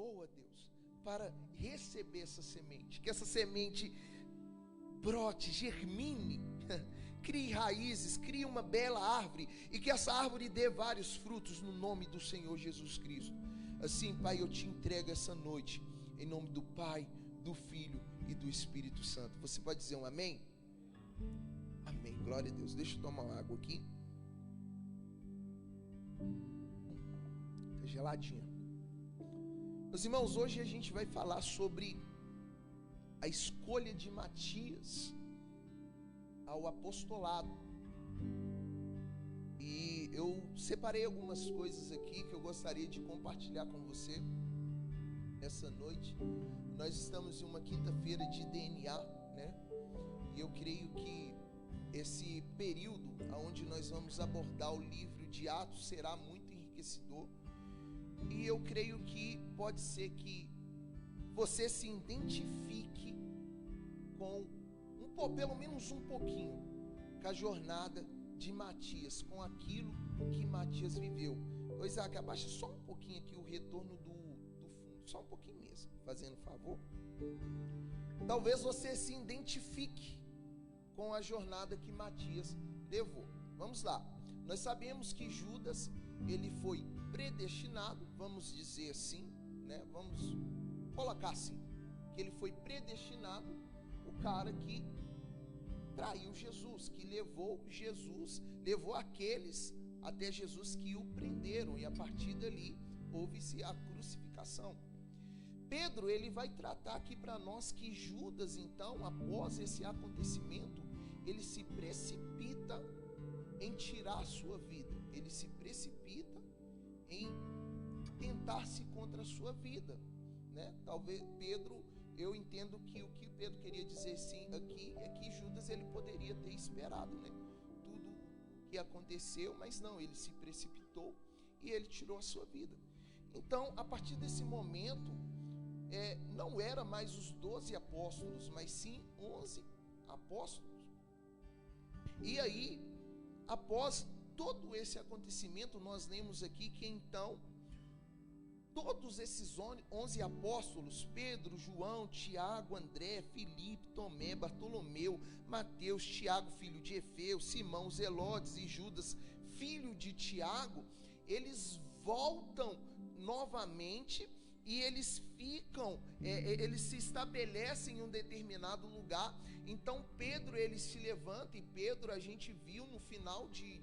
boa, Deus, para receber essa semente, que essa semente brote, germine, crie raízes, crie uma bela árvore, e que essa árvore dê vários frutos no nome do Senhor Jesus Cristo. Assim, Pai, eu te entrego essa noite, em nome do Pai, do Filho e do Espírito Santo. Você pode dizer um amém? Amém, glória a Deus. Deixa eu tomar uma água aqui. Tá geladinha. Meus irmãos, hoje a gente vai falar sobre a escolha de Matias ao apostolado. E eu separei algumas coisas aqui que eu gostaria de compartilhar com você nessa noite. Nós estamos em uma quinta-feira de DNA, né? E eu creio que esse período onde nós vamos abordar o livro de Atos será muito enriquecedor. E eu creio que pode ser que você se identifique com pelo menos um pouquinho com a jornada de Matias, com aquilo que Matias viveu. Ô Isaac, abaixa só um pouquinho aqui o retorno do fundo, só um pouquinho mesmo, fazendo favor. Talvez você se identifique com a jornada que Matias levou. Vamos lá. Nós sabemos que Judas, ele foi predestinado, vamos dizer assim, né? Vamos colocar assim, que ele foi predestinado, o cara que traiu Jesus, que levou aqueles até Jesus que o prenderam, e a partir dali houve-se a crucificação. Pedro, ele vai tratar aqui para nós que Judas, então, após esse acontecimento, ele se precipita em tirar a sua vida, ele se precipita em tentar-se contra a sua vida, né? Talvez Pedro, eu entendo que o que Pedro queria dizer sim aqui é que Judas, ele poderia ter esperado, né, tudo que aconteceu, mas não, ele se precipitou e ele tirou a sua vida. Então, a partir desse momento, não era mais os 12 apóstolos, mas sim 11 apóstolos. E aí, após todo esse acontecimento, nós lemos aqui que então todos esses 11 apóstolos, Pedro, João, Tiago, André, Filipe, Tomé, Bartolomeu, Mateus, Tiago, filho de Efeu, Simão, Zelotes e Judas, filho de Tiago, eles voltam novamente e eles ficam, eles se estabelecem em um determinado lugar. Então Pedro, ele se levanta, e Pedro, a gente viu no final de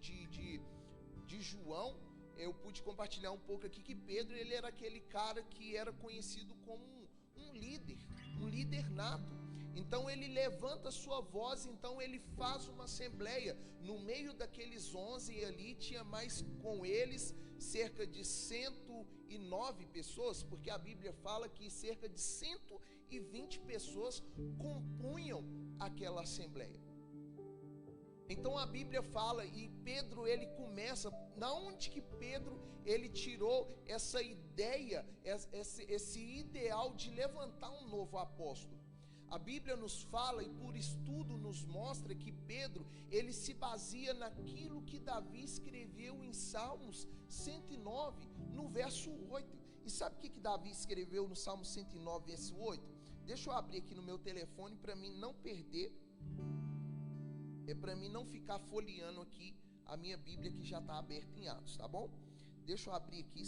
João, eu pude compartilhar um pouco aqui, que Pedro, ele era aquele cara que era conhecido como um líder nato. Então ele levanta a sua voz, então ele faz uma assembleia. No meio daqueles 11 ali, tinha mais com eles cerca de 109 pessoas, porque a Bíblia fala que cerca de 120 pessoas compunham aquela assembleia. Então a Bíblia fala, e Pedro, ele começa, na onde que Pedro, ele tirou essa ideia, esse ideal de levantar um novo apóstolo? A Bíblia nos fala, e por estudo nos mostra, que Pedro, ele se baseia naquilo que Davi escreveu em Salmos 109, no verso 8. E sabe o que Davi escreveu no Salmo 109, verso 8? Deixa eu abrir aqui no meu telefone para mim não perder, para mim não ficar folheando aqui a minha Bíblia que já está aberta em Atos, tá bom? Deixa eu abrir aqui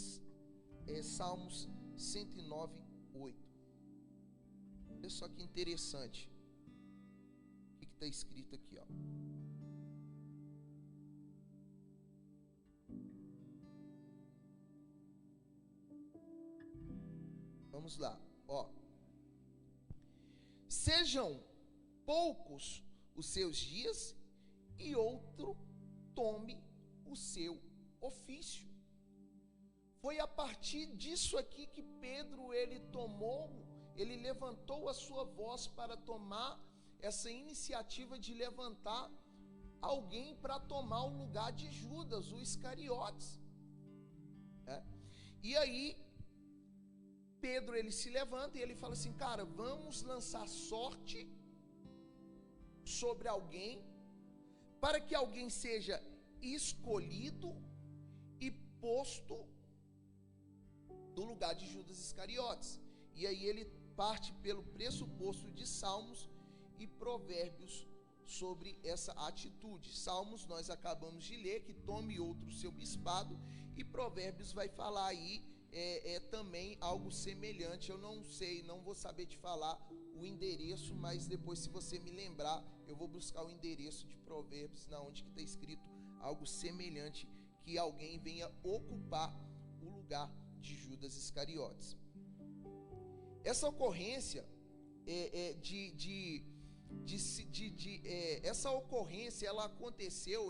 Salmos 109, 8. Olha só que interessante o que está escrito aqui, ó. Vamos lá, ó. Sejam poucos os seus dias, e outro tome o seu ofício. Foi a partir disso aqui que Pedro, ele levantou a sua voz para tomar essa iniciativa de levantar alguém para tomar o lugar de Judas, o Iscariotes. E aí Pedro, ele se levanta e ele fala assim: cara, vamos lançar sorte sobre alguém, para que alguém seja escolhido e posto do lugar de Judas Iscariotes. E aí ele parte pelo pressuposto de Salmos e Provérbios sobre essa atitude. Salmos nós acabamos de ler, que tome outro seu bispado, e Provérbios vai falar aí também algo semelhante. Eu não sei, não vou saber te falar o endereço, mas depois, se você me lembrar, eu vou buscar o endereço de Provérbios, na onde que está escrito algo semelhante, que alguém venha ocupar o lugar de Judas Iscariotes. Essa ocorrência essa ocorrência, ela aconteceu,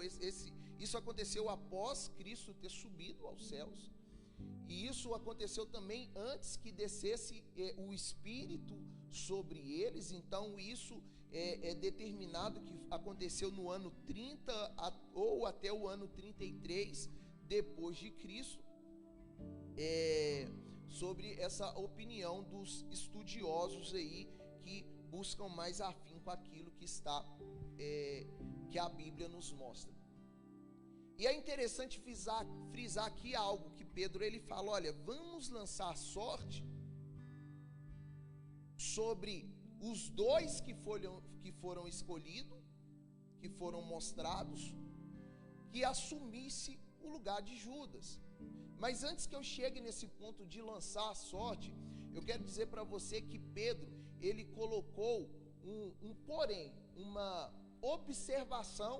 isso aconteceu após Cristo ter subido aos céus, e isso aconteceu também antes que descesse o Espírito sobre eles. Então isso é determinado que aconteceu no ano 30 ou até o ano 33 depois de Cristo, sobre essa opinião dos estudiosos aí que buscam mais afinco aquilo que está, que a Bíblia nos mostra. E é interessante frisar aqui algo que Pedro ele fala: olha, vamos lançar a sorte sobre os dois que foram escolhidos, que foram mostrados, que assumisse o lugar de Judas. Mas antes que eu chegue nesse ponto de lançar a sorte, eu quero dizer para você que Pedro, ele colocou porém, uma observação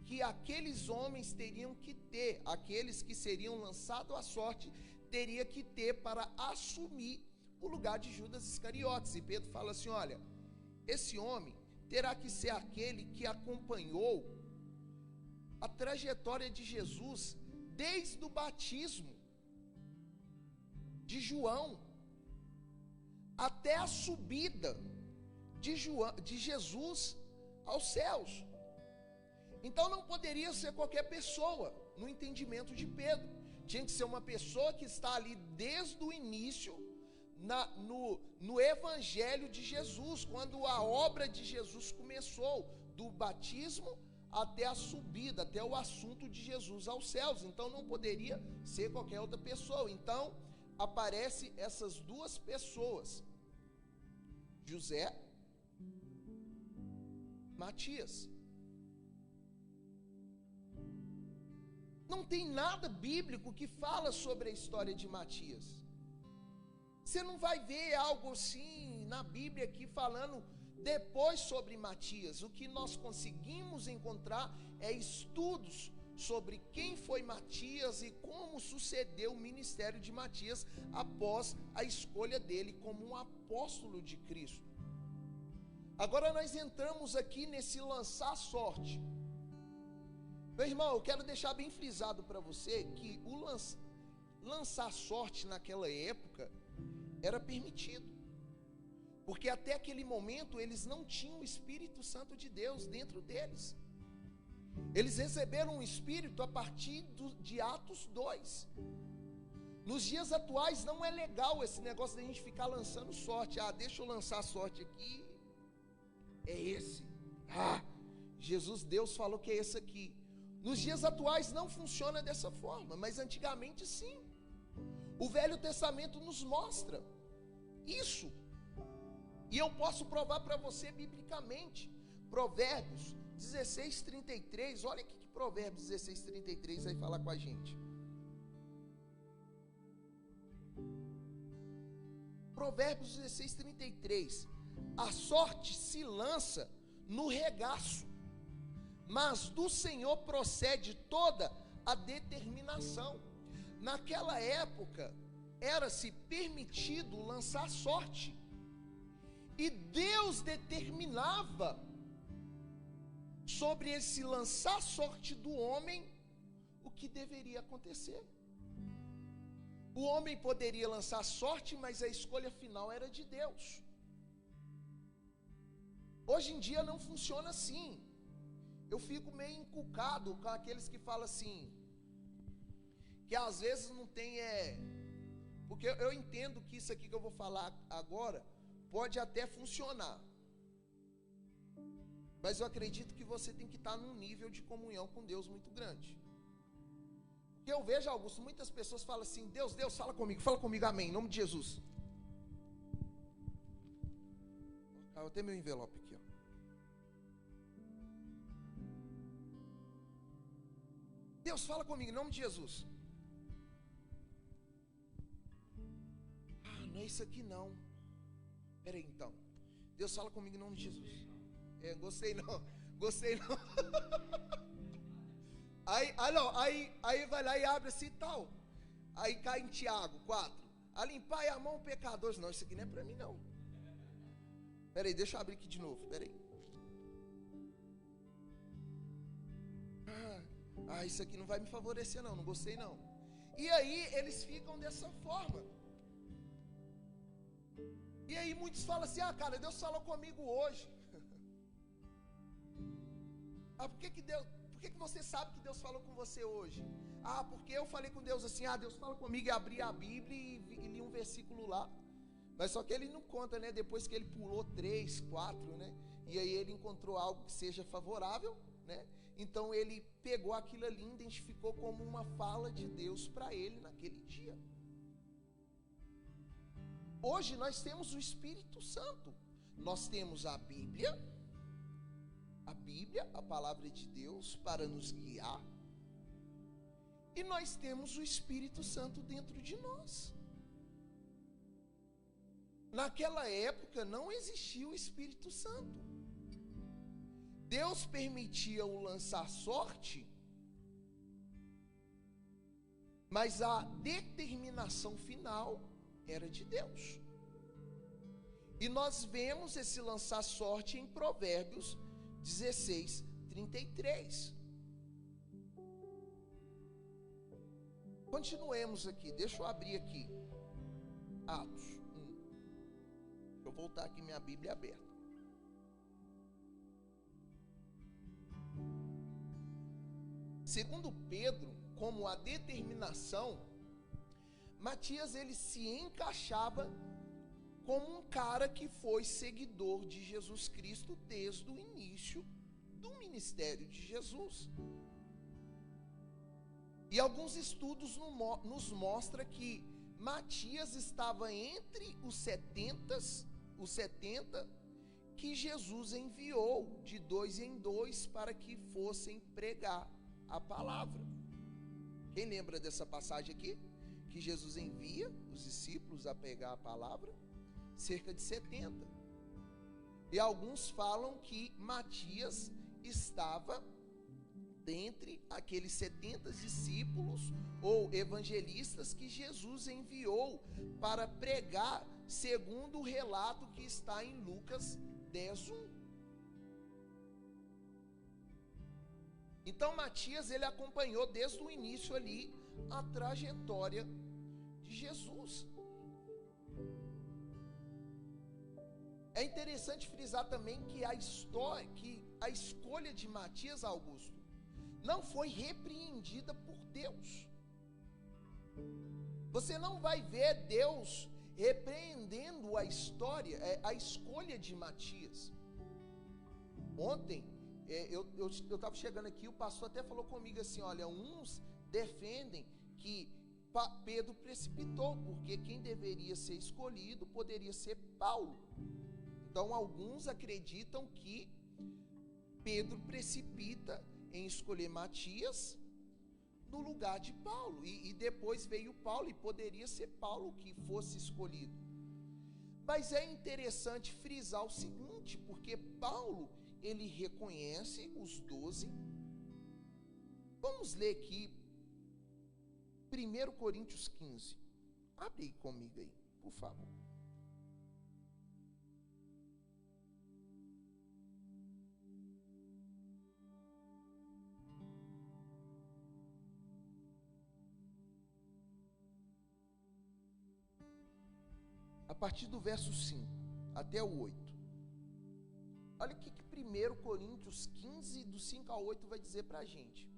que aqueles homens teriam que ter, aqueles que seriam lançados à sorte, teria que ter para assumir o lugar de Judas Iscariotes. E Pedro fala assim: olha, esse homem terá que ser aquele que acompanhou a trajetória de Jesus desde o batismo de João até a subida de Jesus aos céus. Então não poderia ser qualquer pessoa, no entendimento de Pedro. Tinha que ser uma pessoa que está ali desde o início, no Evangelho de Jesus, quando a obra de Jesus começou, do batismo até a subida, até o assunto de Jesus aos céus. Então não poderia ser qualquer outra pessoa. Então aparecem essas duas pessoas, José, Matias. Não tem nada bíblico que fala sobre a história de Matias. Você não vai ver algo assim na Bíblia aqui falando depois sobre Matias. O que nós conseguimos encontrar é estudos sobre quem foi Matias e como sucedeu o ministério de Matias após a escolha dele como um apóstolo de Cristo. Agora nós entramos aqui nesse lançar sorte. Meu irmão, eu quero deixar bem frisado para você que o lançar sorte naquela época era permitido, porque até aquele momento eles não tinham o Espírito Santo de Deus dentro deles. Eles receberam o Espírito a partir de Atos 2. Nos dias atuais não é legal esse negócio de a gente ficar lançando sorte. Deixa eu lançar a sorte aqui, é esse. Jesus, Deus falou que é esse aqui. Nos dias atuais não funciona dessa forma, mas antigamente sim. O Velho Testamento nos mostra isso. E eu posso provar para você biblicamente. Provérbios 16:33, olha o que Provérbios 16:33 vai falar com a gente. Provérbios 16:33. A sorte se lança no regaço, mas do Senhor procede toda a determinação. Naquela época, era-se permitido lançar sorte, e Deus determinava sobre esse lançar sorte do homem o que deveria acontecer. O homem poderia lançar sorte, mas a escolha final era de Deus. Hoje em dia não funciona assim. Eu fico meio encucado com aqueles que falam assim, que às vezes não tem, porque eu entendo que isso aqui que eu vou falar agora pode até funcionar, mas eu acredito que você tem que estar num nível de comunhão com Deus muito grande, Que eu vejo, Augusto, muitas pessoas falam assim: Deus, Deus, fala comigo, amém, em nome de Jesus. Vou até meu envelope aqui, ó. Deus, fala comigo, em nome de Jesus. Ah, não é isso aqui não. Espera aí então. Deus, fala comigo em nome de Jesus. Gostei não. Aí vai lá e abre assim e tal. Aí cai em Tiago 4. A limpar a mão pecadores. Não, isso aqui não é para mim não. Espera aí, deixa eu abrir aqui de novo. Espera aí. Isso aqui não vai me favorecer não gostei não. E aí eles ficam dessa forma. E aí muitos falam assim: cara, Deus falou comigo hoje. Por que você sabe que Deus falou com você hoje? Porque eu falei com Deus assim: Deus fala comigo, e abri a Bíblia e li um versículo lá. Mas só que ele não conta, né? Depois que ele pulou 3, 4, né? E aí ele encontrou algo que seja favorável, né? Então ele pegou aquilo ali e identificou como uma fala de Deus para ele naquele dia. Hoje nós temos o Espírito Santo. Nós temos a Bíblia, a palavra de Deus para nos guiar. E nós temos o Espírito Santo dentro de nós. Naquela época não existia o Espírito Santo. Deus permitia o lançar sorte, mas a determinação final era de Deus. E nós vemos esse lançar sorte em Provérbios 16, 33. Continuemos aqui, deixa eu abrir aqui. Atos 1. Deixa eu voltar aqui minha Bíblia aberta. Segundo Pedro, como a determinação, Matias ele se encaixava como um cara que foi seguidor de Jesus Cristo desde o início do ministério de Jesus. E alguns estudos nos mostram que Matias estava entre os 70 que Jesus enviou de 2 em 2 para que fossem pregar a palavra. Quem lembra dessa passagem aqui? Que Jesus envia os discípulos a pregar a palavra? Cerca de 70. E alguns falam que Matias estava dentre aqueles 70 discípulos ou evangelistas que Jesus enviou para pregar, segundo o relato que está em Lucas 10:1. Então Matias ele acompanhou desde o início ali a trajetória de Jesus. É interessante frisar também que a escolha de Matias, Augusto, não foi repreendida por Deus. Você não vai ver Deus repreendendo a escolha de Matias. Ontem, eu estava chegando aqui, o pastor até falou comigo assim: olha, uns defendem que Pedro precipitou, porque quem deveria ser escolhido poderia ser Paulo. Então alguns acreditam que Pedro precipita em escolher Matias no lugar de Paulo, e depois veio Paulo, e poderia ser Paulo que fosse escolhido. Mas é interessante frisar o seguinte, porque Paulo ele reconhece os 12. Vamos ler aqui 1 Coríntios 15. Abre aí comigo aí, por favor. A partir do verso 5 até o 8. Olha o que 1 Coríntios 15, do 5 ao 8 vai dizer para a gente.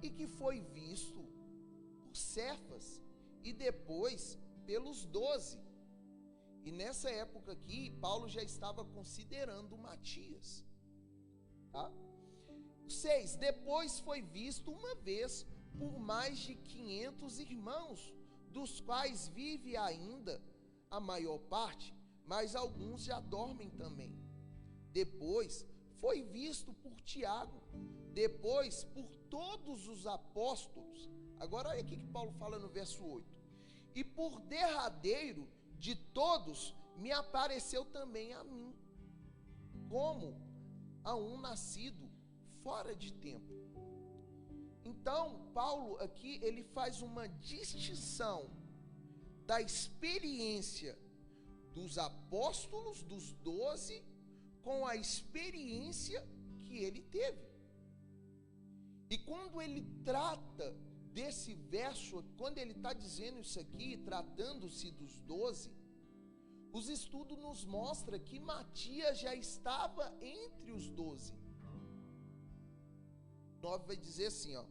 E que foi visto por Cefas e depois pelos 12. E nessa época aqui, Paulo já estava considerando Matias. Tá? 6. Depois foi visto uma vez por mais de 500 irmãos, dos quais vive ainda a maior parte, mas alguns já dormem também. Depois foi visto por Tiago, depois por todos os apóstolos. Agora olha aqui que Paulo fala no verso 8. E por derradeiro de todos me apareceu também a mim, como a um nascido fora de tempo. Então, Paulo aqui, ele faz uma distinção da experiência dos apóstolos, dos 12, com a experiência que ele teve. E quando ele trata desse verso, quando ele está dizendo isso aqui, tratando-se dos 12, os estudos nos mostram que Matias já estava entre os 12. 9 vai dizer assim, ó: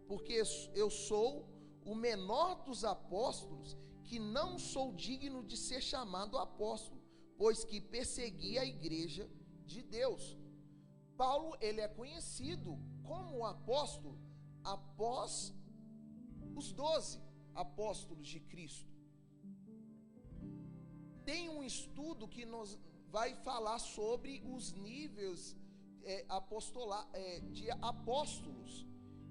porque eu sou o menor dos apóstolos, que não sou digno de ser chamado apóstolo, pois que persegui a igreja de Deus. Paulo, ele é conhecido como apóstolo após os 12 apóstolos de Cristo. Tem um estudo que nos vai falar sobre os níveis de apóstolos.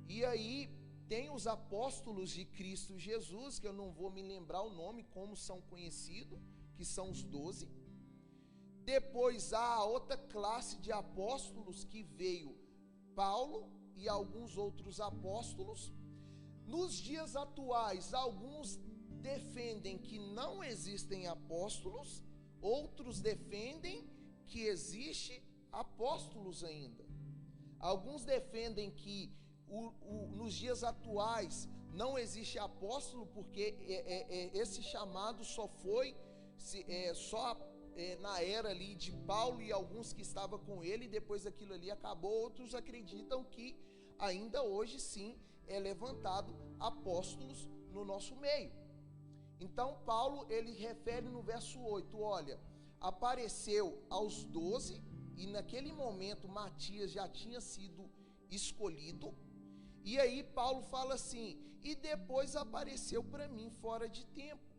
E aí tem os apóstolos de Cristo Jesus, que eu não vou me lembrar o nome, como são conhecidos, que são os 12. Depois há a outra classe de apóstolos, que veio Paulo e alguns outros apóstolos. Nos dias atuais, alguns defendem que não existem apóstolos, outros defendem que existe apóstolos ainda. Alguns defendem que nos dias atuais não existe apóstolo, porque esse chamado só foi na era ali de Paulo e alguns que estavam com ele, e depois aquilo ali acabou. Outros acreditam que ainda hoje sim é levantado apóstolos no nosso meio. Então Paulo, ele refere no verso 8, olha, apareceu aos 12, e naquele momento Matias já tinha sido escolhido. E aí Paulo fala assim: e depois apareceu para mim fora de tempo.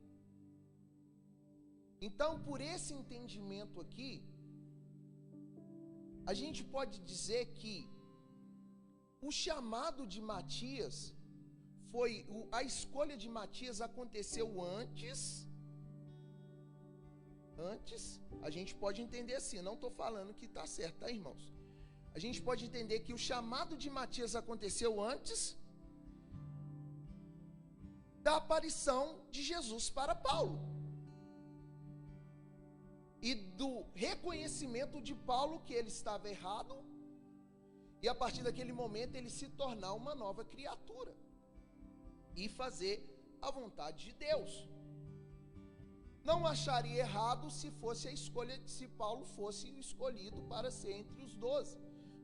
Então, por esse entendimento aqui, a gente pode dizer que o chamado de Matias a escolha de Matias aconteceu antes, a gente pode entender assim, não estou falando que está certo, tá, irmãos? A gente pode entender que o chamado de Matias aconteceu antes da aparição de Jesus para Paulo e do reconhecimento de Paulo que ele estava errado, e a partir daquele momento ele se tornar uma nova criatura e fazer a vontade de Deus. Não acharia errado se fosse a escolha, se Paulo fosse escolhido para ser entre os 12.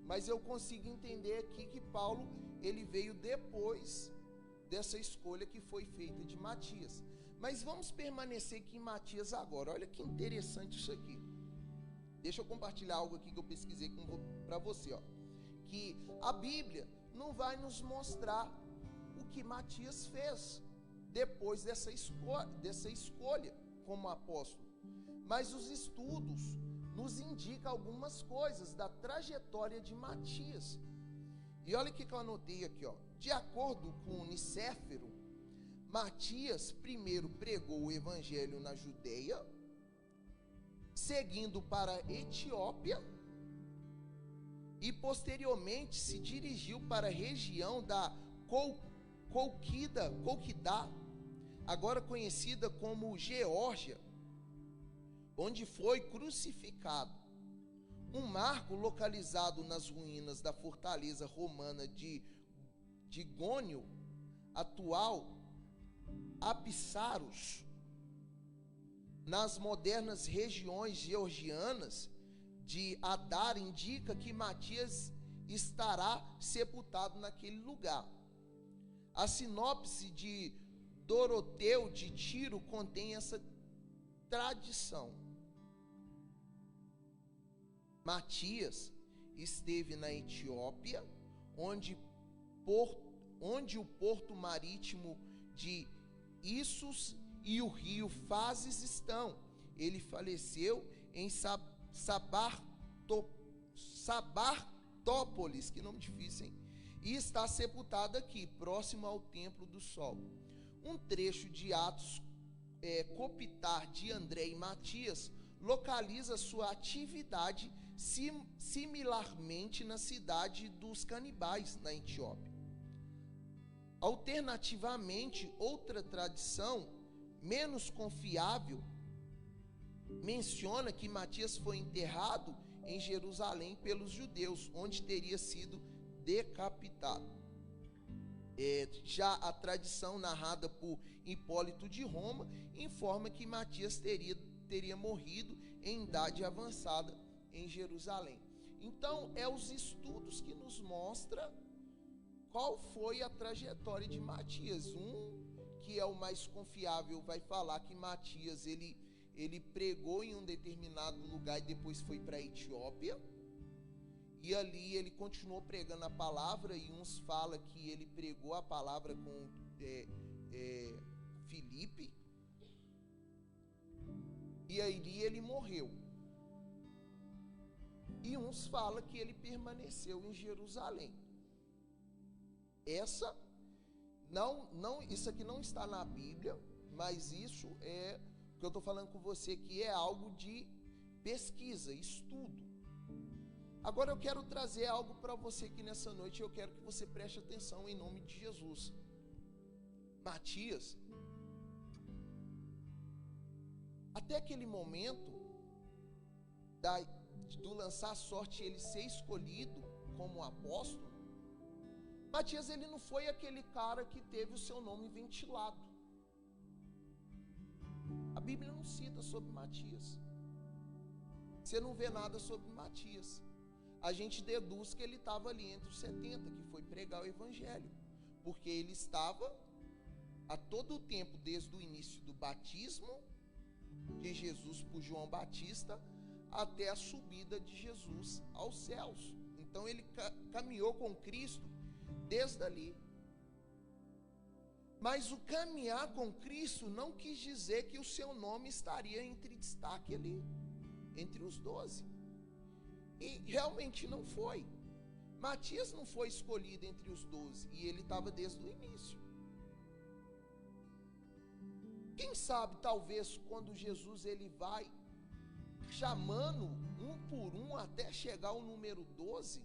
Mas eu consigo entender aqui que Paulo, ele veio depois dessa escolha que foi feita de Matias. Mas vamos permanecer aqui em Matias agora. Olha que interessante isso aqui. Deixa eu compartilhar algo aqui que eu pesquisei para você, ó. Que a Bíblia não vai nos mostrar o que Matias fez depois dessa escolha como apóstolo, mas os estudos nos indicam algumas coisas da trajetória de Matias. E olha o que eu anotei aqui, ó. De acordo com Nicéfero, Matias primeiro pregou o evangelho na Judeia, seguindo para a Etiópia, e posteriormente se dirigiu para a região da Colquidá, agora conhecida como Geórgia, onde foi crucificado. Um marco localizado nas ruínas da fortaleza romana de Gônio, atual Apsaros, nas modernas regiões georgianas de Adar, indica que Matias estará sepultado naquele lugar. A sinopse de Doroteu de Tiro contém essa tradição. Matias esteve na Etiópia, onde o porto marítimo de Issos e o rio Fazes estão. Ele faleceu em Sabartópolis, que nome difícil, hein? E está sepultado aqui, próximo ao Templo do Sol. Um trecho de Atos Copitar de André e Matias localiza sua atividade similarmente na cidade dos canibais, na Etiópia. Alternativamente, outra tradição menos confiável menciona que Matias foi enterrado em Jerusalém pelos judeus, onde teria sido decapitado. Já a tradição narrada por Hipólito de Roma informa que Matias teria morrido em idade avançada em Jerusalém. Então, os estudos que nos mostram qual foi a trajetória de Matias. Que é o mais confiável, vai falar que Matias, ele pregou em um determinado lugar e depois foi para a Etiópia, e ali ele continuou pregando a palavra, e uns falam que ele pregou a palavra com Filipe, e aí ele morreu, e uns falam que ele permaneceu em Jerusalém. Isso aqui não está na Bíblia, mas isso é o que eu estou falando com você, que é algo de pesquisa, estudo. Agora eu quero trazer algo para você aqui nessa noite, e eu quero que você preste atenção em nome de Jesus. Matias, até aquele momento do lançar a sorte, ele ser escolhido como apóstolo, Matias, ele não foi aquele cara que teve o seu nome ventilado. A Bíblia não cita sobre Matias. Você não vê nada sobre Matias. A gente deduz que ele estava ali entre os 70, que foi pregar o evangelho, porque ele estava a todo o tempo, desde o início do batismo de Jesus por João Batista, até a subida de Jesus aos céus. Então ele caminhou com Cristo desde ali. Mas o caminhar com Cristo não quis dizer que o seu nome estaria entre destaque ali, entre os 12. E realmente não foi. Matias não foi escolhido entre os 12, e ele estava desde o início. Quem sabe, talvez, quando Jesus ele vai chamando um por um até chegar ao número 12,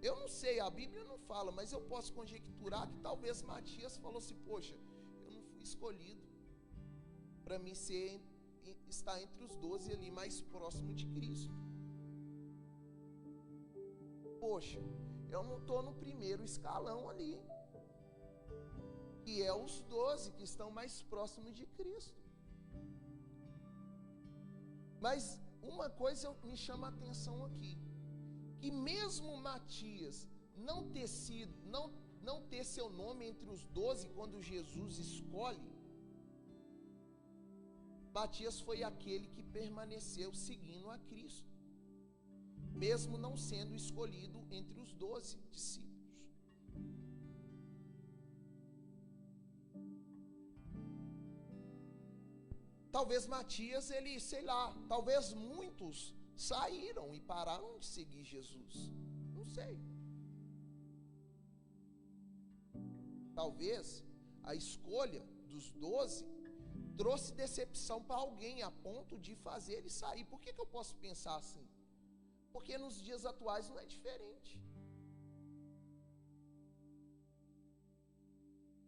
eu não sei, a Bíblia não fala, mas eu posso conjecturar que talvez Matias falou assim: poxa, eu não fui escolhido para mim estar entre os 12 ali mais próximo de Cristo. Poxa, eu não estou no primeiro escalão ali, que é os 12 que estão mais próximos de Cristo. Mas uma coisa me chama a atenção aqui, que mesmo Matias não ter seu nome entre os 12 quando Jesus escolhe, Matias foi aquele que permaneceu seguindo a Cristo, mesmo não sendo escolhido entre os 12 discípulos. Talvez Matias, talvez muitos saíram e pararam de seguir Jesus. Não sei. Talvez a escolha dos 12 trouxe decepção para alguém a ponto de fazer ele sair. Por que eu posso pensar assim? Porque nos dias atuais não é diferente.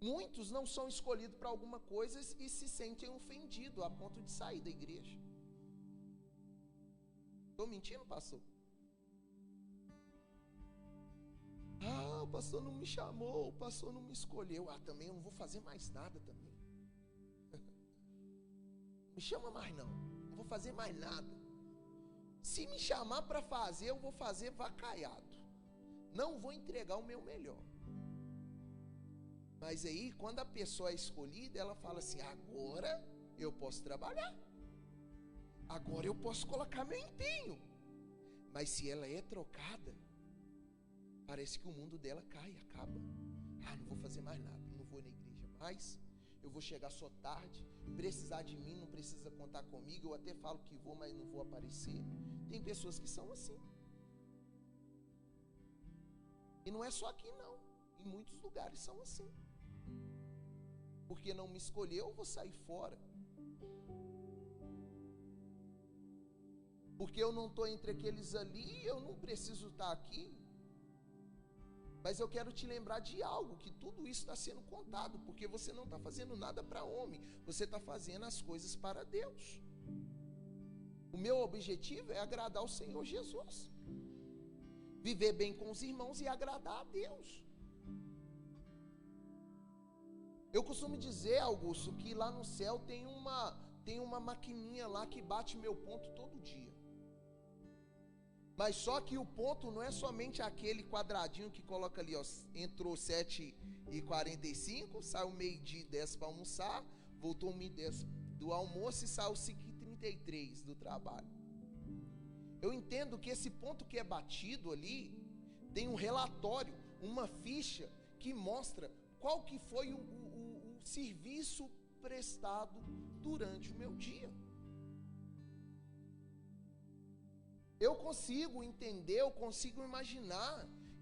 Muitos não são escolhidos para alguma coisa e se sentem ofendidos a ponto de sair da igreja. Estou mentindo, pastor? Ah, o pastor não me chamou, o pastor não me escolheu. Ah, também eu não vou fazer mais nada também. Me chama mais não vou fazer mais nada. Se me chamar para fazer, eu vou fazer vacaiado. Não vou entregar o meu melhor. Mas aí, quando a pessoa é escolhida, ela fala assim: agora eu posso trabalhar, agora eu posso colocar meu empenho. Mas se ela é trocada, parece que o mundo dela cai, acaba. Não vou fazer mais nada, não vou na igreja mais, eu vou chegar só tarde, precisar de mim, não precisa contar comigo, eu até falo que vou, mas não vou aparecer. Tem pessoas que são assim. E não é só aqui não, em muitos lugares são assim. Porque não me escolheu, eu vou sair fora. Porque eu não estou entre aqueles ali, eu não preciso estar aqui. Mas eu quero te lembrar de algo, que tudo isso está sendo contado, porque você não está fazendo nada para homem, você está fazendo as coisas para Deus. O meu objetivo é agradar o Senhor Jesus, viver bem com os irmãos e agradar a Deus. Eu costumo dizer, Augusto, que lá no céu tem uma maquininha lá que bate meu ponto todo dia. Mas só que o ponto não é somente aquele quadradinho que coloca ali, ó, entrou 7h45, saiu 12h10 para almoçar, voltou 1h10 do almoço e saiu 5h33 do trabalho. Eu entendo que esse ponto que é batido ali, tem um relatório, uma ficha que mostra qual que foi o serviço prestado durante o meu dia. Eu consigo entender, eu consigo imaginar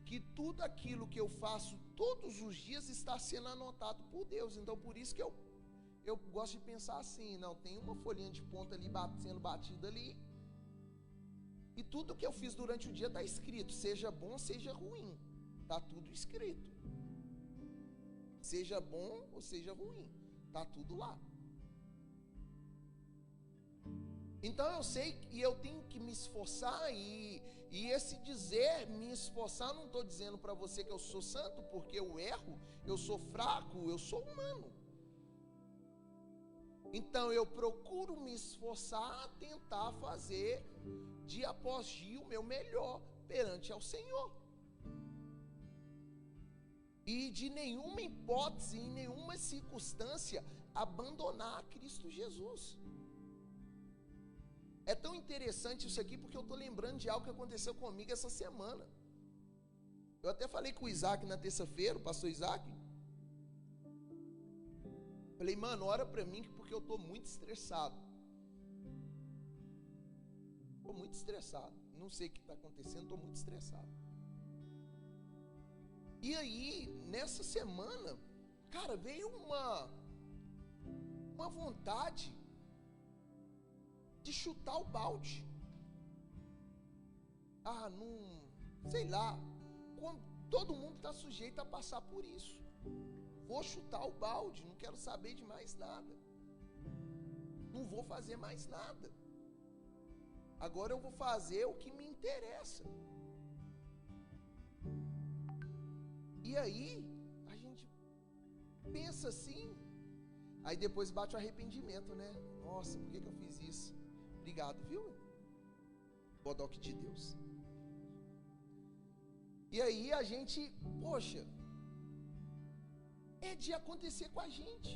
que tudo aquilo que eu faço todos os dias está sendo anotado por Deus. Então por isso que eu gosto de pensar assim, não, tem uma folhinha de ponta ali sendo batida ali, e tudo que eu fiz durante o dia está escrito, seja bom, seja ruim, está tudo escrito. Seja bom ou seja ruim, está tudo lá. Então eu sei que eu tenho que me esforçar, e esse dizer me esforçar, não estou dizendo para você que eu sou santo, porque eu erro, eu sou fraco, eu sou humano. Então eu procuro me esforçar a tentar fazer dia após dia o meu melhor perante ao Senhor. E de nenhuma hipótese, em nenhuma circunstância, abandonar a Cristo Jesus. É tão interessante isso aqui, porque eu estou lembrando de algo que aconteceu comigo essa semana. Eu até falei com o Isaac na terça-feira, o pastor Isaac. Falei, mano, ora para mim, porque eu estou muito estressado. Estou muito estressado. Não sei o que está acontecendo, estou muito estressado. E aí, nessa semana, cara, veio uma vontade de chutar o balde. Não, sei lá, todo mundo está sujeito a passar por isso. Vou chutar o balde, não quero saber de mais nada. Não vou fazer mais nada. Agora eu vou fazer o que me interessa. E aí, a gente pensa assim, aí depois bate o arrependimento, né? Nossa, por que eu fiz isso? Obrigado, viu? Bodoque de Deus. E aí a gente, poxa, é de acontecer com a gente.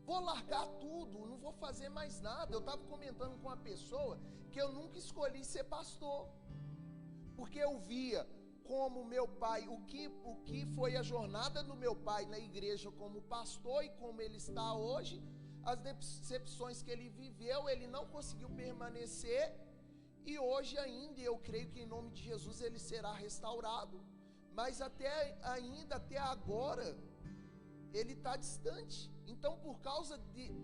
Vou largar tudo, não vou fazer mais nada. Eu estava comentando com uma pessoa que eu nunca escolhi ser pastor, porque eu via como meu pai, o que foi a jornada do meu pai na igreja como pastor e como ele está hoje, as decepções que ele viveu, ele não conseguiu permanecer, e hoje ainda, eu creio que em nome de Jesus ele será restaurado, mas até agora, ele está distante. Então por causa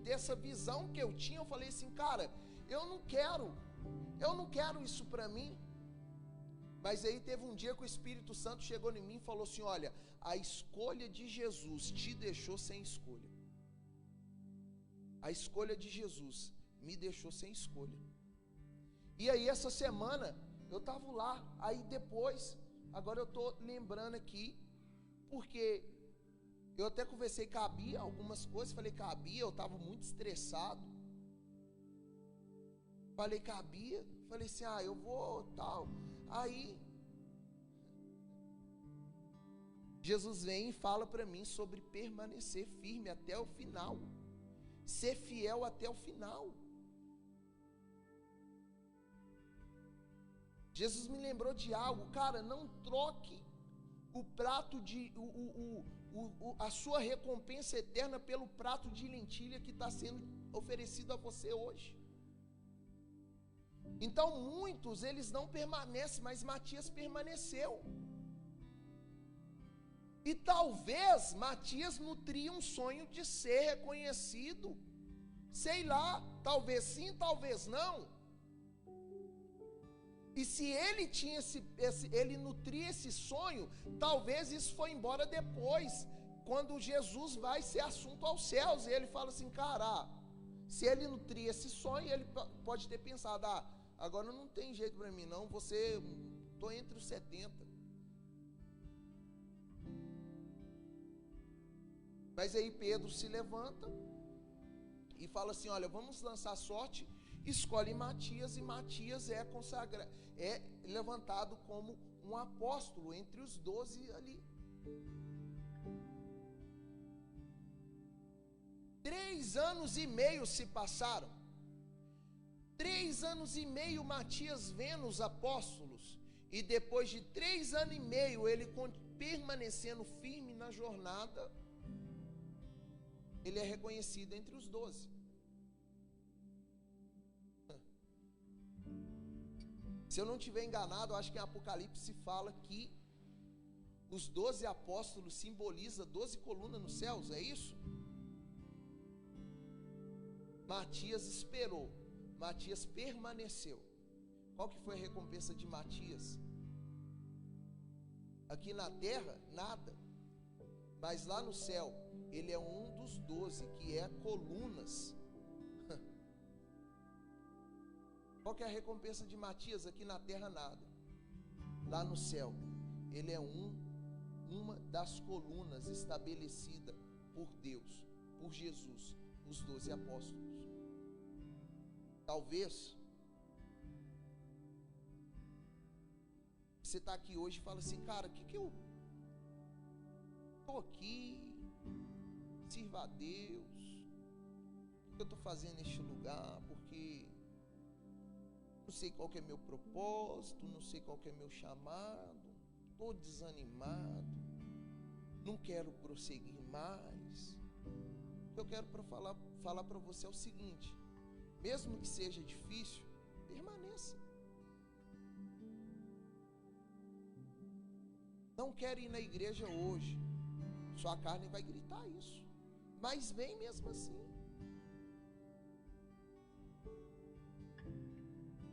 dessa visão que eu tinha, eu falei assim, cara, eu não quero isso para mim. Mas aí teve um dia que o Espírito Santo chegou em mim e falou assim, olha, a escolha de Jesus te deixou sem escolha. A escolha de Jesus me deixou sem escolha. E aí essa semana eu estava lá, aí depois, agora eu estou lembrando aqui, porque eu até conversei com a Bia algumas coisas, falei com a Bia, eu estava muito estressado. Falei com a Bia, falei assim, eu vou tal. Aí Jesus vem e fala para mim sobre permanecer firme até o final, ser fiel até o final. Jesus me lembrou de algo, cara, não troque o prato de a sua recompensa eterna pelo prato de lentilha que está sendo oferecido a você hoje. Então muitos eles não permanecem, mas Matias permaneceu. E talvez Matias nutria um sonho de ser reconhecido, sei lá, talvez sim, talvez não. E se ele tinha ele nutria esse sonho, talvez isso foi embora depois, quando Jesus vai ser assunto aos céus, e ele fala assim, cara, se ele nutria esse sonho, ele pode ter pensado, agora não tem jeito para mim não, tô entre os 70. Mas aí Pedro se levanta e fala assim, olha, vamos lançar sorte. Escolhe Matias, e Matias é levantado como um apóstolo entre os 12 ali. 3 anos e meio se passaram. 3 anos e meio Matias vendo os apóstolos, e depois de 3 anos e meio ele permanecendo firme na jornada, ele é reconhecido entre os 12. Se eu não estiver enganado, eu acho que em Apocalipse fala que os 12 apóstolos simbolizam 12 colunas nos céus, é isso? Matias esperou, Matias permaneceu. Qual que foi a recompensa de Matias? Aqui na terra, nada. Mas lá no céu, ele é um dos 12 que é colunas. Qual que é a recompensa de Matias? Aqui na terra nada. Lá no céu, ele é uma das colunas estabelecida por Deus, por Jesus, os 12 apóstolos. Talvez você está aqui hoje e fala assim, cara, que eu estou aqui, sirva a Deus, o que eu estou fazendo neste lugar, porque não sei qual que é meu propósito, não sei qual que é meu chamado, estou desanimado, não quero prosseguir mais. O que eu quero falar para você é o seguinte, mesmo que seja difícil, permaneça. Não quer ir na igreja hoje, sua carne vai gritar isso, mas vem mesmo assim.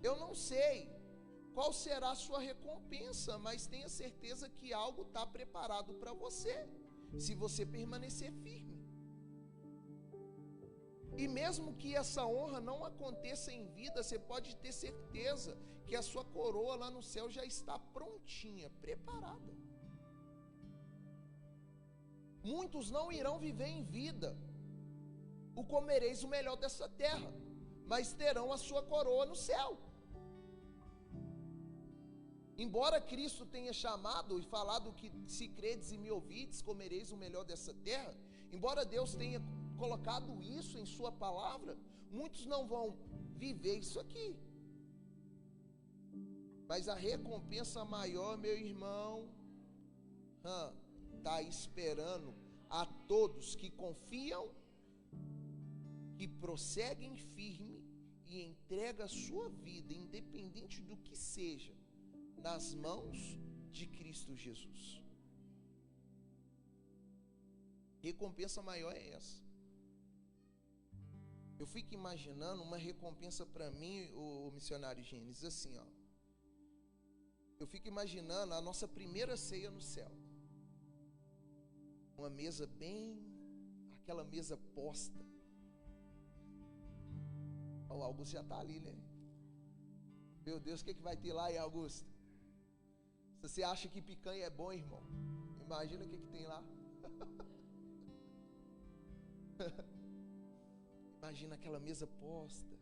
Eu não sei qual será a sua recompensa, mas tenha certeza que algo está preparado para você, se você permanecer firme. E mesmo que essa honra não aconteça em vida, você pode ter certeza que a sua coroa lá no céu já está prontinha, preparada. Muitos não irão viver em vida o comereis o melhor dessa terra, mas terão a sua coroa no céu. Embora Cristo tenha chamado e falado que se credes e me ouvides, comereis o melhor dessa terra, embora Deus tenha colocado isso em sua palavra, muitos não vão viver isso aqui. Mas a recompensa maior, meu irmão, está esperando a todos que confiam, que prosseguem firme e entregam a sua vida, independente do que seja, nas mãos de Cristo Jesus. Recompensa maior é essa. Eu fico imaginando uma recompensa para mim, o missionário Gênesis, assim, ó. Eu fico imaginando a nossa primeira ceia no céu. Uma mesa aquela mesa posta. O Augusto já está ali, né? Meu Deus, o que vai ter lá, hein, Augusto? Se você acha que picanha é bom, irmão, imagina o que tem lá. Imagina aquela mesa posta,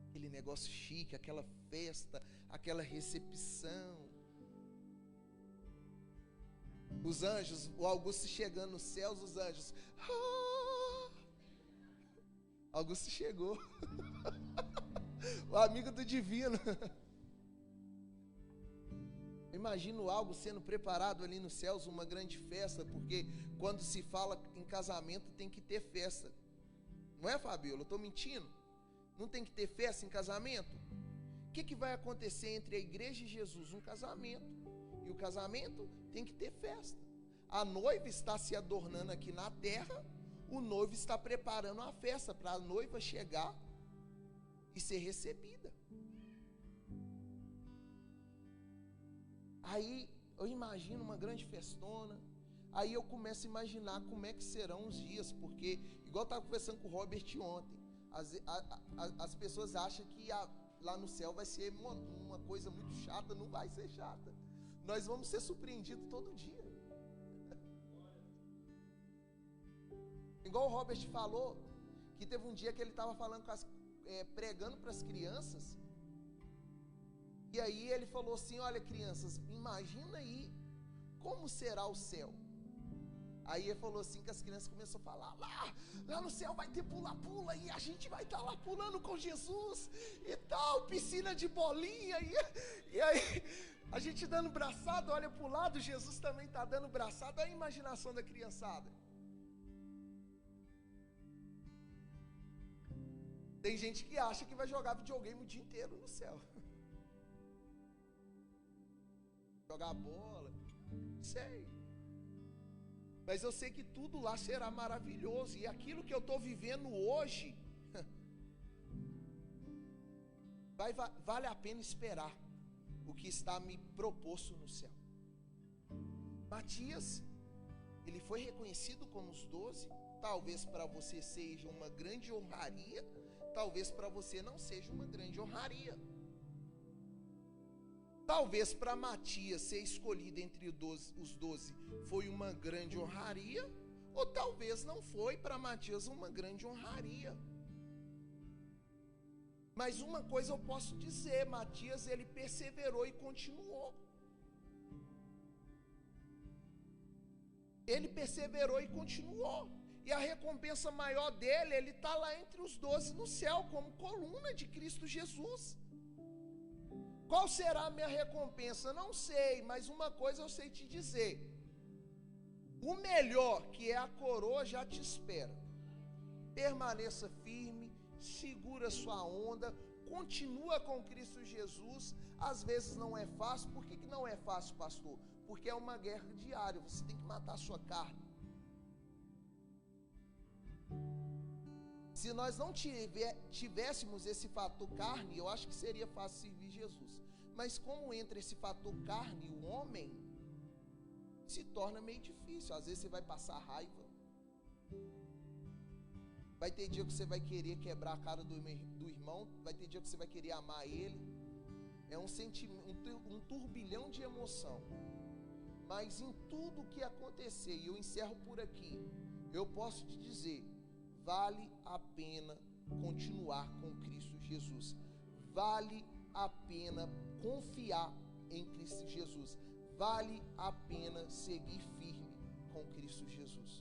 aquele negócio chique, aquela festa, aquela recepção. Os anjos, o Augusto chegando nos céus, os anjos. Augusto chegou. O amigo do divino. Eu imagino algo sendo preparado ali nos céus, uma grande festa, porque quando se fala em casamento tem que ter festa. Não é, Fabiola? Eu estou mentindo? Não tem que ter festa em casamento? O que vai acontecer entre a igreja e Jesus? Um casamento. E o casamento tem que ter festa. A noiva está se adornando aqui na terra, o noivo está preparando a festa para a noiva chegar e ser recebida. Aí eu imagino uma grande festona. Aí eu começo a imaginar como é que serão os dias, porque, igual eu estava conversando com o Robert ontem, as pessoas acham que lá no céu vai ser uma coisa muito chata. Não vai ser chata. Nós vamos ser surpreendidos todo dia. Igual o Robert falou, que teve um dia que ele estava falando pregando para as crianças. E aí ele falou assim: olha, crianças, imagina aí como será o céu. Aí ele falou assim que as crianças começaram a falar: lá no céu vai ter pula-pula e a gente vai estar lá pulando com Jesus e tal, piscina de bolinha. E aí a gente dando braçada, olha para o lado, Jesus também está dando braçada. Olha a imaginação da criançada. Tem gente que acha que vai jogar videogame o dia inteiro no céu. Jogar bola, não sei. Mas eu sei que tudo lá será maravilhoso. E aquilo que eu estou vivendo hoje, vale a pena esperar o que está me proposto no céu. Matias, ele foi reconhecido como os 12. Talvez para você seja uma grande honraria, talvez para você não seja uma grande honraria. Talvez para Matias ser escolhido entre os 12 foi uma grande honraria, ou talvez não foi para Matias uma grande honraria. Mas uma coisa eu posso dizer: Matias, ele perseverou e continuou. Ele perseverou e continuou. E a recompensa maior dele, ele está lá entre os 12 no céu, como coluna de Cristo Jesus. Qual será a minha recompensa? Não sei, mas uma coisa eu sei te dizer: o melhor, que é a coroa, já te espera. Permaneça firme, segura sua onda, continua com Cristo Jesus. Às vezes não é fácil. Por que não é fácil, pastor? Porque é uma guerra diária, você tem que matar a sua carne. Se nós não tivéssemos esse fator carne, eu acho que seria fácil servir Jesus. Mas como entra esse fator carne, o homem, se torna meio difícil. Às vezes você vai passar raiva. Vai ter dia que você vai querer quebrar a cara do irmão. Vai ter dia que você vai querer amar ele. É um sentimento, um turbilhão de emoção. Mas em tudo que acontecer, e eu encerro por aqui, eu posso te dizer: vale a pena continuar com Cristo Jesus. Vale a pena confiar em Cristo Jesus. Vale a pena seguir firme com Cristo Jesus.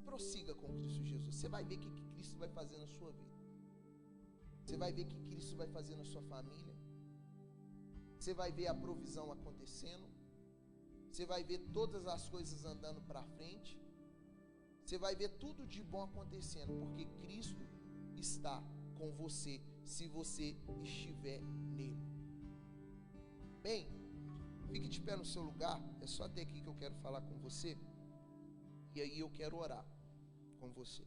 Prossiga com Cristo Jesus. Você vai ver o que Cristo vai fazer na sua vida. Você vai ver o que Cristo vai fazer na sua família. Você vai ver a provisão acontecendo. Você vai ver todas as coisas andando para frente. Você vai ver tudo de bom acontecendo, porque Cristo está com você, se você estiver nele. Bem, fique de pé no seu lugar. É só até aqui que eu quero falar com você. E aí eu quero orar com você.